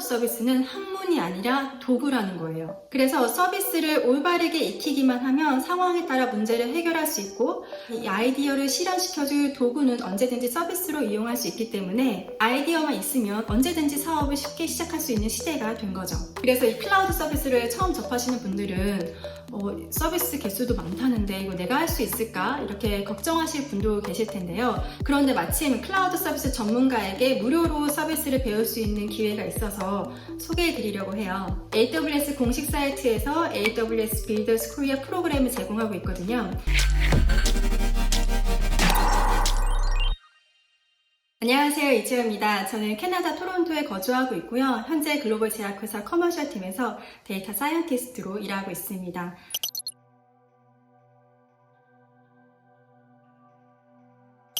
서비스는 학문이 아니라 도구라는 거예요. 그래서 서비스를 올바르게 익히기만 하면 상황에 따라 문제를 해결할 수 있고, 이 아이디어를 실현시켜줄 도구는 언제든지 서비스로 이용할 수 있기 때문에 아이디어만 있으면 언제든지 사업을 쉽게 시작할 수 있는 시대가 된 거죠. 그래서 이 클라우드 서비스를 처음 접하시는 분들은 서비스 개수도 많다는데 이거 내가 할 수 있을까? 이렇게 걱정하실 분도 계실 텐데요. 그런데 마침 클라우드 서비스 전문가에게 무료로 서비스를 배울 수 있는 기회가 있어서 소개해 드리려고 해요. AWS 공식 사이트에서 AWS Builders Korea 프로그램을 제공하고 있거든요. 안녕하세요, 이지호입니다. 저는 캐나다 토론토에 거주하고 있고요. 현재 글로벌 제약회사 커머셜 팀에서 데이터 사이언티스트로 일하고 있습니다.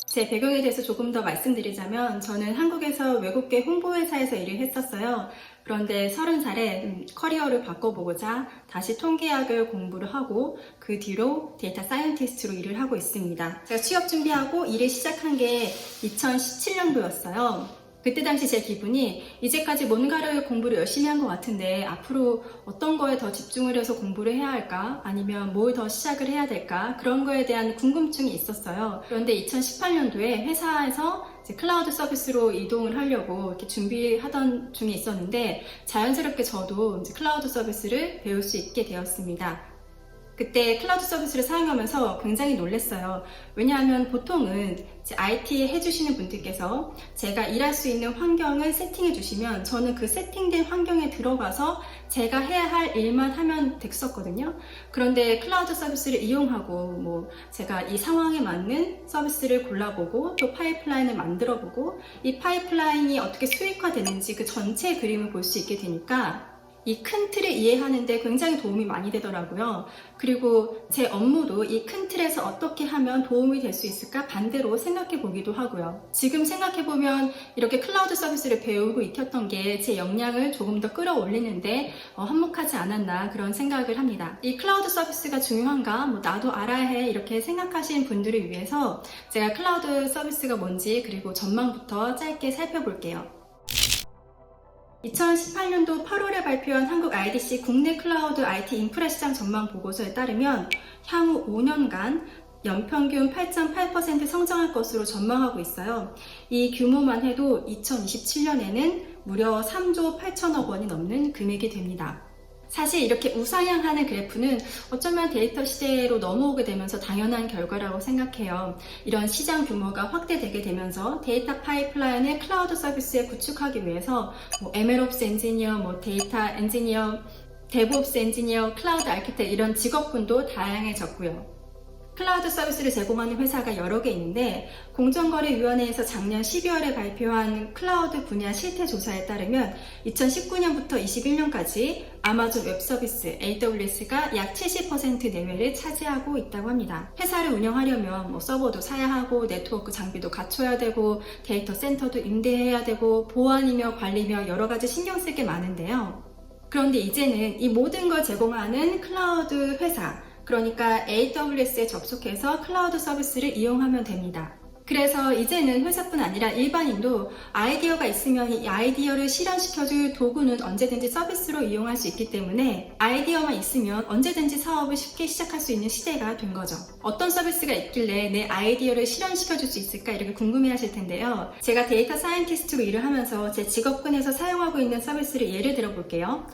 제 배경에 대해서 조금 더 말씀드리자면 저는 한국에서 외국계 홍보회사에서 일을 했었어요. 그런데 30살에 커리어를 바꿔보고자 다시 통계학을 공부를 하고 그 뒤로 데이터 사이언티스트로 일을 하고 있습니다. 제가 취업 준비하고 일을 시작한 게 2017년도였어요. 그때 당시 제 기분이 이제까지 뭔가를 공부를 열심히 한 것 같은데 앞으로 어떤 거에 더 집중을 해서 공부를 해야 할까? 아니면 뭘 더 시작을 해야 될까? 그런 거에 대한 궁금증이 있었어요. 그런데 2018년도에 회사에서 이제 클라우드 서비스로 이동을 하려고 이렇게 준비하던 중에 있었는데 자연스럽게 저도 이제 클라우드 서비스를 배울 수 있게 되었습니다. 그때 클라우드 서비스를 사용하면서 굉장히 놀랐어요. 왜냐하면 보통은 이제 IT 해주시는 분들께서 제가 일할 수 있는 환경을 세팅해 주시면 저는 그 세팅된 환경에 들어가서 제가 해야 할 일만 하면 됐었거든요. 그런데 클라우드 서비스를 이용하고 제가 이 상황에 맞는 서비스를 골라보고 또 파이프라인을 만들어보고 이 파이프라인이 어떻게 수익화되는지 그 전체 그림을 볼 수 있게 되니까 이 큰 틀을 이해하는데 굉장히 도움이 많이 되더라고요. 그리고 제 업무도 이 큰 틀에서 어떻게 하면 도움이 될 수 있을까 반대로 생각해 보기도 하고요. 지금 생각해 보면 이렇게 클라우드 서비스를 배우고 익혔던 게 제 역량을 조금 더 끌어올리는데 한몫하지 않았나 그런 생각을 합니다. 이 클라우드 서비스가 중요한가? 나도 알아야 해 이렇게 생각하시는 분들을 위해서 제가 클라우드 서비스가 뭔지 그리고 전망부터 짧게 살펴볼게요. 2018년도 8월에 발표한 한국 IDC 국내 클라우드 IT 인프라 시장 전망 보고서에 따르면 향후 5년간 연평균 8.8% 성장할 것으로 전망하고 있어요. 이 규모만 해도 2027년에는 무려 3조 8천억 원이 넘는 금액이 됩니다. 사실 이렇게 우상향하는 그래프는 어쩌면 데이터 시대로 넘어오게 되면서 당연한 결과라고 생각해요. 이런 시장 규모가 확대되게 되면서 데이터 파이프라인을 클라우드 서비스에 구축하기 위해서 MLOps 엔지니어, 데이터 엔지니어, 데브옵스 엔지니어, 클라우드 아키텍트 이런 직업군도 다양해졌고요. 클라우드 서비스를 제공하는 회사가 여러 개 있는데 공정거래위원회에서 작년 12월에 발표한 클라우드 분야 실태조사에 따르면 2019년부터 21년까지 아마존 웹서비스 AWS가 약 70% 내외를 차지하고 있다고 합니다. 회사를 운영하려면 서버도 사야 하고 네트워크 장비도 갖춰야 되고 데이터 센터도 임대해야 되고 보안이며 관리며 여러 가지 신경 쓸 게 많은데요. 그런데 이제는 이 모든 걸 제공하는 클라우드 회사 그러니까 AWS에 접속해서 클라우드 서비스를 이용하면 됩니다. 그래서 이제는 회사뿐 아니라 일반인도 아이디어가 있으면 이 아이디어를 실현시켜줄 도구는 언제든지 서비스로 이용할 수 있기 때문에 아이디어만 있으면 언제든지 사업을 쉽게 시작할 수 있는 시대가 된 거죠. 어떤 서비스가 있길래 내 아이디어를 실현시켜줄 수 있을까 이렇게 궁금해 하실 텐데요. 제가 데이터 사이언티스트로 일을 하면서 제 직업군에서 사용하고 있는 서비스를 예를 들어 볼게요.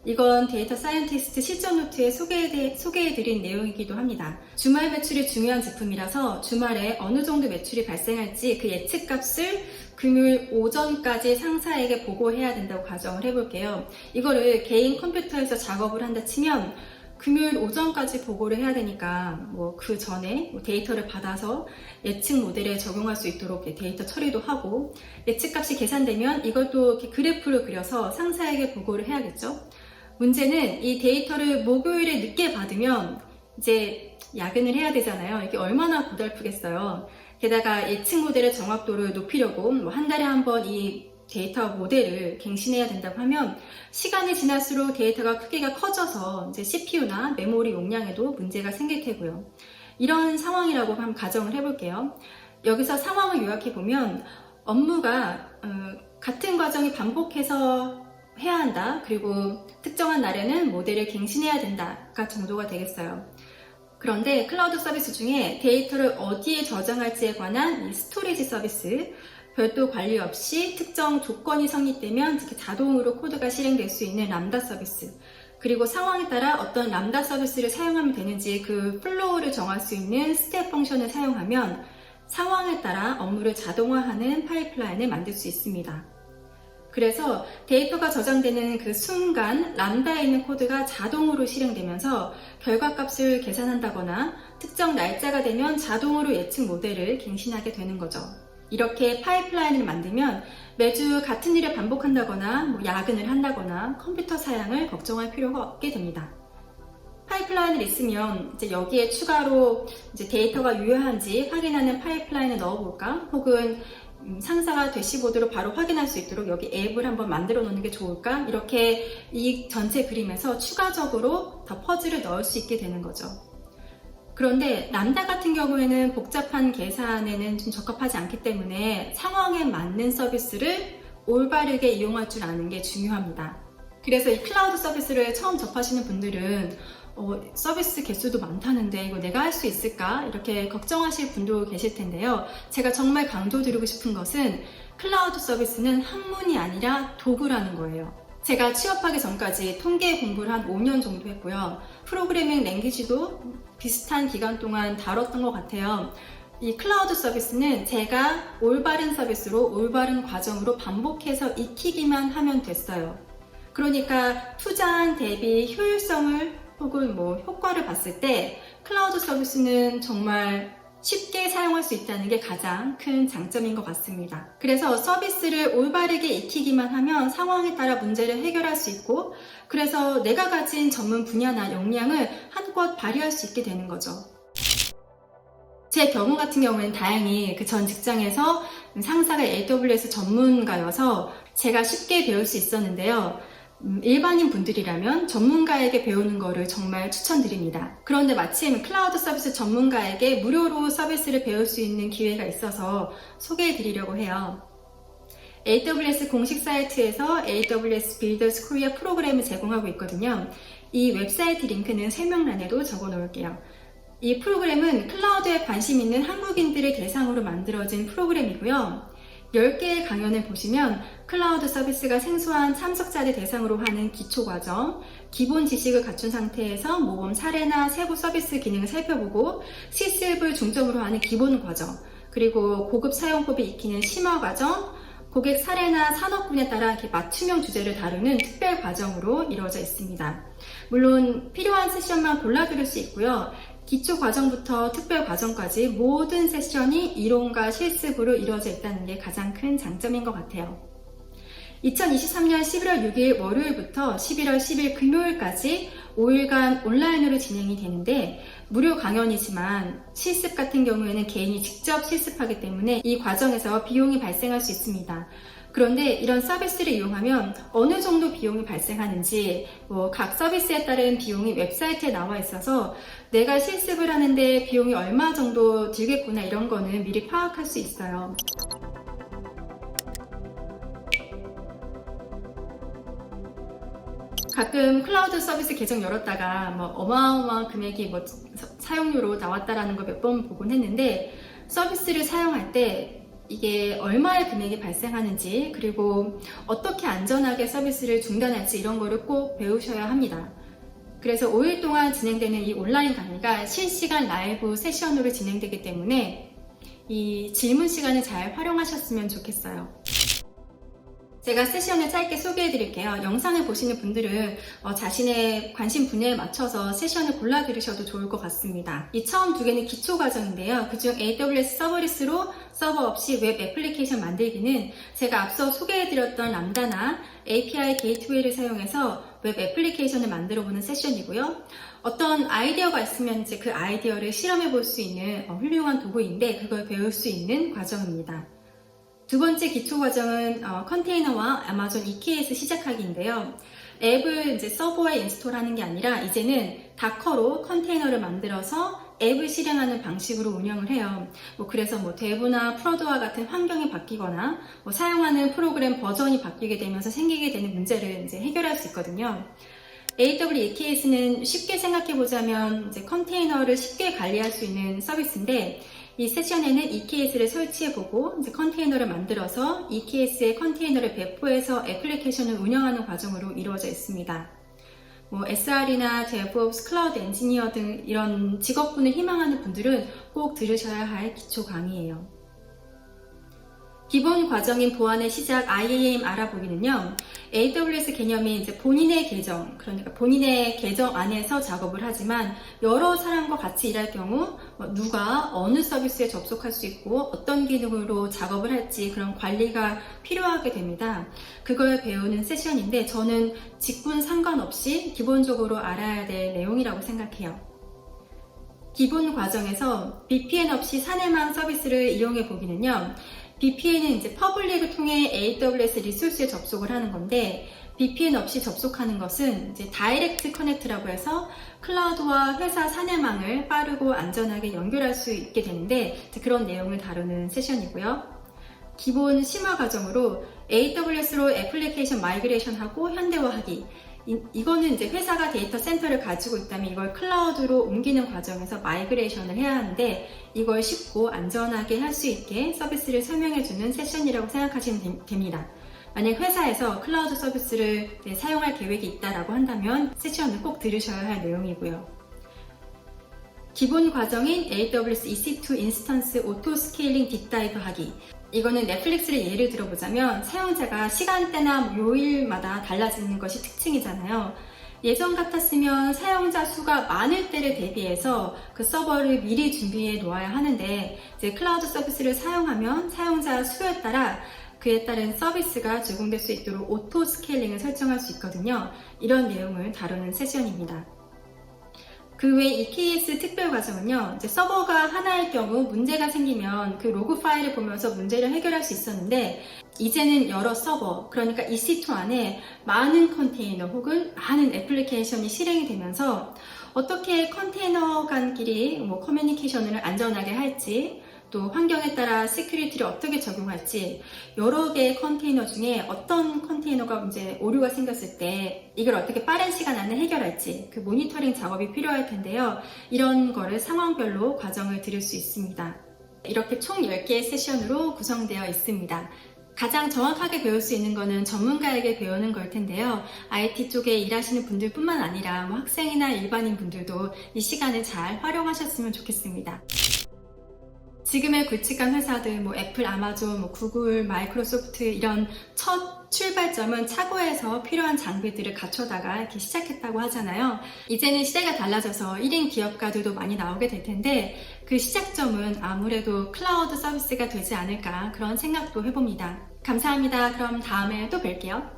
이건 데이터 사이언티스트 실전 노트에 소개해드린 내용이기도 합니다. 주말 매출이 중요한 제품이라서 주말에 어느 정도 매출이 발생할지 그 예측값을 금요일 오전까지 상사에게 보고해야 된다고 가정을 해볼게요. 이거를 개인 컴퓨터에서 작업을 한다 치면 금요일 오전까지 보고를 해야 되니까 그 전에 데이터를 받아서 예측 모델에 적용할 수 있도록 데이터 처리도 하고 예측값이 계산되면 이것도 이렇게 그래프를 그려서 상사에게 보고를 해야겠죠. 문제는 이 데이터를 목요일에 늦게 받으면 이제 야근을 해야 되잖아요. 이게 얼마나 고달프겠어요. 게다가 예측 모델의 정확도를 높이려고 한 달에 한 번 이 데이터 모델을 갱신해야 된다고 하면 시간이 지날수록 데이터가 크기가 커져서 이제 CPU나 메모리 용량에도 문제가 생길 테고요. 이런 상황이라고 한번 가정을 해볼게요. 여기서 상황을 요약해 보면 업무가 같은 과정이 반복해서 해야 한다. 그리고 특정한 날에는 모델을 갱신해야 된다가 정도가 되겠어요. 그런데 클라우드 서비스 중에 데이터를 어디에 저장할지에 관한 이 스토리지 서비스, 별도 관리 없이 특정 조건이 성립되면 자동으로 코드가 실행될 수 있는 람다 서비스, 그리고 상황에 따라 어떤 람다 서비스를 사용하면 되는지 그 플로우를 정할 수 있는 스텝 펑션을 사용하면 상황에 따라 업무를 자동화하는 파이프라인을 만들 수 있습니다. 그래서 데이터가 저장되는 그 순간 람다에 있는 코드가 자동으로 실행되면서 결과값을 계산한다거나 특정 날짜가 되면 자동으로 예측 모델을 갱신하게 되는 거죠. 이렇게 파이프라인을 만들면 매주 같은 일을 반복한다거나 야근을 한다거나 컴퓨터 사양을 걱정할 필요가 없게 됩니다. 파이프라인을 있으면 이제 여기에 추가로 이제 데이터가 유효한지 확인하는 파이프라인을 넣어볼까? 혹은 상사가 대시보드로 바로 확인할 수 있도록 여기 앱을 한번 만들어 놓는 게 좋을까? 이렇게 이 전체 그림에서 추가적으로 더 퍼즐을 넣을 수 있게 되는 거죠. 그런데 람다 같은 경우에는 복잡한 계산에는 좀 적합하지 않기 때문에 상황에 맞는 서비스를 올바르게 이용할 줄 아는 게 중요합니다. 그래서 이 클라우드 서비스를 처음 접하시는 분들은 서비스 개수도 많다는데 이거 내가 할 수 있을까? 이렇게 걱정하실 분도 계실 텐데요. 제가 정말 강조드리고 싶은 것은 클라우드 서비스는 학문이 아니라 도구라는 거예요. 제가 취업하기 전까지 통계 공부를 한 5년 정도 했고요. 프로그래밍 랭귀지도 비슷한 기간 동안 다뤘던 것 같아요. 이 클라우드 서비스는 제가 올바른 서비스로 올바른 과정으로 반복해서 익히기만 하면 됐어요. 그러니까 투자한 대비 효율성을 혹은 효과를 봤을 때 클라우드 서비스는 정말 쉽게 사용할 수 있다는 게 가장 큰 장점인 것 같습니다. 그래서 서비스를 올바르게 익히기만 하면 상황에 따라 문제를 해결할 수 있고, 그래서 내가 가진 전문 분야나 역량을 한껏 발휘할 수 있게 되는 거죠. 제 경우 같은 경우에는 다행히 그 전 직장에서 상사가 AWS 전문가여서 제가 쉽게 배울 수 있었는데요. 일반인 분들이라면 전문가에게 배우는 거를 정말 추천드립니다. 그런데 마침 클라우드 서비스 전문가에게 무료로 서비스를 배울 수 있는 기회가 있어서 소개해 드리려고 해요. AWS 공식 사이트에서 AWS Builders Korea 프로그램을 제공하고 있거든요. 이 웹사이트 링크는 설명란에도 적어 놓을게요. 이 프로그램은 클라우드에 관심 있는 한국인들을 대상으로 만들어진 프로그램이고요. 10개의 강연을 보시면 클라우드 서비스가 생소한 참석자들 대상으로 하는 기초과정, 기본 지식을 갖춘 상태에서 모범 사례나 세부 서비스 기능을 살펴보고 실습을 중점으로 하는 기본 과정, 그리고 고급 사용법을 익히는 심화 과정, 고객 사례나 산업군에 따라 이렇게 맞춤형 주제를 다루는 특별 과정으로 이루어져 있습니다. 물론 필요한 세션만 골라 들을 수 있고요. 기초 과정부터 특별 과정까지 모든 세션이 이론과 실습으로 이루어져 있다는 게 가장 큰 장점인 것 같아요. 2023년 11월 6일 월요일부터 11월 10일 금요일까지 5일간 온라인으로 진행이 되는데 무료 강연이지만 실습 같은 경우에는 개인이 직접 실습하기 때문에 이 과정에서 비용이 발생할 수 있습니다. 그런데 이런 서비스를 이용하면 어느 정도 비용이 발생하는지 각 서비스에 따른 비용이 웹사이트에 나와 있어서 내가 실습을 하는데 비용이 얼마 정도 들겠구나 이런 거는 미리 파악할 수 있어요. 가끔 클라우드 서비스 계정 열었다가 어마어마한 금액이 사용료로 나왔다라는 걸 몇 번 보곤 했는데 서비스를 사용할 때 이게 얼마의 금액이 발생하는지 그리고 어떻게 안전하게 서비스를 중단할지 이런 거를 꼭 배우셔야 합니다. 그래서 5일 동안 진행되는 이 온라인 강의가 실시간 라이브 세션으로 진행되기 때문에 이 질문 시간을 잘 활용하셨으면 좋겠어요. 제가 세션을 짧게 소개해 드릴게요. 영상을 보시는 분들은 자신의 관심 분야에 맞춰서 세션을 골라 들으셔도 좋을 것 같습니다. 이 처음 두 개는 기초 과정인데요. 그중 AWS 서버리스로 서버 없이 웹 애플리케이션 만들기는 제가 앞서 소개해 드렸던 람다나 API 게이트웨이를 사용해서 웹 애플리케이션을 만들어 보는 세션이고요. 어떤 아이디어가 있으면 이제 그 아이디어를 실험해 볼 수 있는 훌륭한 도구인데 그걸 배울 수 있는 과정입니다. 두 번째 기초 과정은 컨테이너와 아마존 EKS 시작하기인데요. 앱을 이제 서버에 인스톨하는 게 아니라 이제는 다커로 컨테이너를 만들어서 앱을 실행하는 방식으로 운영을 해요. 그래서 대부나 프로드와 같은 환경이 바뀌거나 사용하는 프로그램 버전이 바뀌게 되면서 생기게 되는 문제를 이제 해결할 수 있거든요. AWEKS는 쉽게 생각해보자면 이제 컨테이너를 쉽게 관리할 수 있는 서비스인데, 이 세션에는 EKS를 설치해보고 이제 컨테이너를 만들어서 EKS의 컨테이너를 배포해서 애플리케이션을 운영하는 과정으로 이루어져 있습니다. SRE나 DevOps, 클라우드 엔지니어 등 이런 직업군을 희망하는 분들은 꼭 들으셔야 할 기초 강의예요. 기본 과정인 보안의 시작 IAM 알아보기는요, AWS 개념이 이제 본인의 계정, 그러니까 본인의 계정 안에서 작업을 하지만 여러 사람과 같이 일할 경우 누가 어느 서비스에 접속할 수 있고 어떤 기능으로 작업을 할지 그런 관리가 필요하게 됩니다. 그걸 배우는 세션인데 저는 직군 상관없이 기본적으로 알아야 될 내용이라고 생각해요. 기본 과정에서 VPN 없이 사내망 서비스를 이용해 보기는요, VPN은 이제 퍼블릭을 통해 AWS 리소스에 접속을 하는 건데, VPN 없이 접속하는 것은 이제 다이렉트 커넥트라고 해서 클라우드와 회사 사내망을 빠르고 안전하게 연결할 수 있게 되는데, 그런 내용을 다루는 세션이고요. 기본 심화 과정으로 AWS로 애플리케이션 마이그레이션 하고 현대화하기. 이거는 이제 회사가 데이터 센터를 가지고 있다면 이걸 클라우드로 옮기는 과정에서 마이그레이션을 해야 하는데, 이걸 쉽고 안전하게 할 수 있게 서비스를 설명해주는 세션이라고 생각하시면 됩니다. 만약 회사에서 클라우드 서비스를 사용할 계획이 있다라고 한다면 세션을 꼭 들으셔야 할 내용이고요. 기본 과정인 AWS EC2 인스턴스 오토 스케일링 딥다이브 하기. 이거는 넷플릭스를 예를 들어보자면 사용자가 시간대나 요일마다 달라지는 것이 특징이잖아요. 예전 같았으면 사용자 수가 많을 때를 대비해서 그 서버를 미리 준비해 놓아야 하는데, 이제 클라우드 서비스를 사용하면 사용자 수에 따라 그에 따른 서비스가 제공될 수 있도록 오토 스케일링을 설정할 수 있거든요. 이런 내용을 다루는 세션입니다. 그 외 EKS 특별 과정은요, 이제 서버가 하나일 경우 문제가 생기면 그 로그 파일을 보면서 문제를 해결할 수 있었는데, 이제는 여러 서버, 그러니까 EC2 안에 많은 컨테이너 혹은 많은 애플리케이션이 실행이 되면서 어떻게 컨테이너 간끼리 커뮤니케이션을 안전하게 할지, 또 환경에 따라 시큐리티를 어떻게 적용할지, 여러 개의 컨테이너 중에 어떤 컨테이너가 이제 오류가 생겼을 때 이걸 어떻게 빠른 시간 안에 해결할지 그 모니터링 작업이 필요할 텐데요. 이런 거를 상황별로 과정을 들을 수 있습니다. 이렇게 총 10개의 세션으로 구성되어 있습니다. 가장 정확하게 배울 수 있는 거는 전문가에게 배우는 걸 텐데요. IT 쪽에 일하시는 분들뿐만 아니라 학생이나 일반인 분들도 이 시간을 잘 활용하셨으면 좋겠습니다. 지금의 굵직한 회사들, 애플, 아마존, 구글, 마이크로소프트 이런 첫 출발점은 차고에서 필요한 장비들을 갖춰다가 이렇게 시작했다고 하잖아요. 이제는 시대가 달라져서 1인 기업가들도 많이 나오게 될 텐데, 그 시작점은 아무래도 클라우드 서비스가 되지 않을까 그런 생각도 해봅니다. 감사합니다. 그럼 다음에 또 뵐게요.